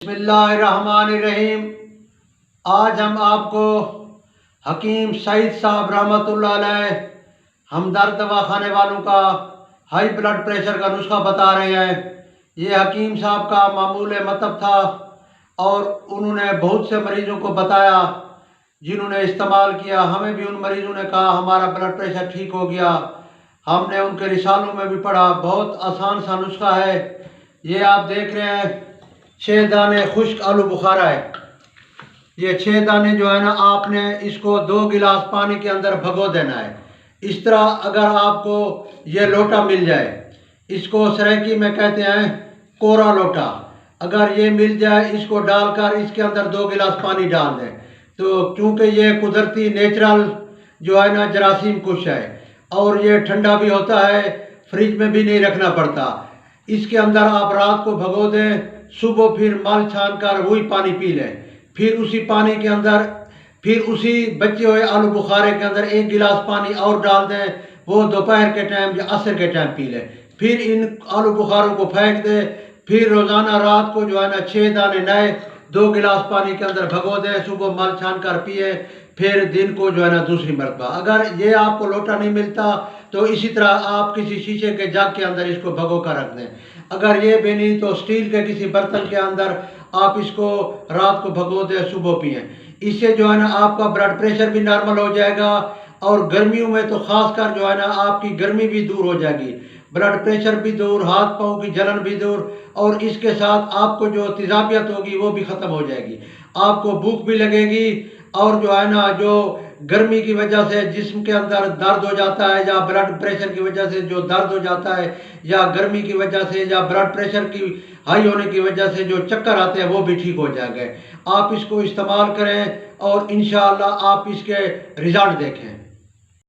بسم اللہ الرحمن الرحیم۔ آج ہم آپ کو حکیم سعید صاحب رحمۃ اللہ علیہ ہمدرد دواخانے والوں کا ہائی بلڈ پریشر کا نسخہ بتا رہے ہیں۔ یہ حکیم صاحب کا معمول مطلب تھا اور انہوں نے بہت سے مریضوں کو بتایا جنہوں نے استعمال کیا۔ ہمیں بھی ان مریضوں نے کہا ہمارا بلڈ پریشر ٹھیک ہو گیا۔ ہم نے ان کے رسالوں میں بھی پڑھا، بہت آسان سا نسخہ ہے۔ یہ آپ دیکھ رہے ہیں 6 دانے خشک آلو بخارا ہے۔ یہ 6 دانے جو ہے نا، آپ نے اس کو 2 گلاس پانی کے اندر بھگو دینا ہے۔ اس طرح اگر آپ کو یہ لوٹا مل جائے، اس کو سریکی میں کہتے ہیں کورا لوٹا، اگر یہ مل جائے، اس کو ڈال کر اس کے اندر 2 گلاس پانی ڈال دیں تو کیونکہ یہ قدرتی نیچرل جو ہے نا جراثیم کش ہے اور یہ ٹھنڈا بھی ہوتا ہے، فریج میں بھی نہیں رکھنا پڑتا۔ اس کے اندر آپ رات کو بھگو دیں، صبح پھر مل چھان کر وہی پانی پی لیں۔ پھر اسی پانی کے اندر اسی بچے ہوئے آلو بخارے کے اندر 1 گلاس پانی اور ڈال دیں، وہ دوپہر کے ٹائم یا عصر کے ٹائم پی لیں۔ پھر ان آلو بخاروں کو پھینک دیں۔ پھر روزانہ رات کو جو ہے نا 6 دانے نئے 2 گلاس پانی کے اندر بھگو دیں، صبح مل چھان کر پیے، پھر دن کو جو ہے نا دوسری مرتبہ۔ اگر یہ آپ کو لوٹا نہیں ملتا تو اسی طرح آپ کسی شیشے کے جگ کے اندر اس کو بھگو کر رکھ دیں۔ اگر یہ بھی نہیں تو اسٹیل کے کسی برتن کے اندر آپ اس کو رات کو بھگو دیں، صبح پئیں۔ اس سے جو ہے نا آپ کا بلڈ پریشر بھی نارمل ہو جائے گا اور گرمیوں میں تو خاص کر جو ہے نا آپ کی گرمی بھی دور ہو جائے گی، بلڈ پریشر بھی دور، ہاتھ پاؤں کی جلن بھی دور، اور اس کے ساتھ آپ کو جو تیزابیت ہوگی وہ بھی ختم ہو جائے گی۔ آپ کو بھوک بھی لگے گی اور جو ہے نا جو گرمی کی وجہ سے جسم کے اندر درد ہو جاتا ہے یا بلڈ پریشر کی وجہ سے جو درد ہو جاتا ہے یا گرمی کی وجہ سے یا بلڈ پریشر کی ہائی ہونے کی وجہ سے جو چکر آتے ہیں وہ بھی ٹھیک ہو جائیں گے۔ آپ اس کو استعمال کریں اور انشاءاللہ آپ اس کے رزلٹ دیکھیں۔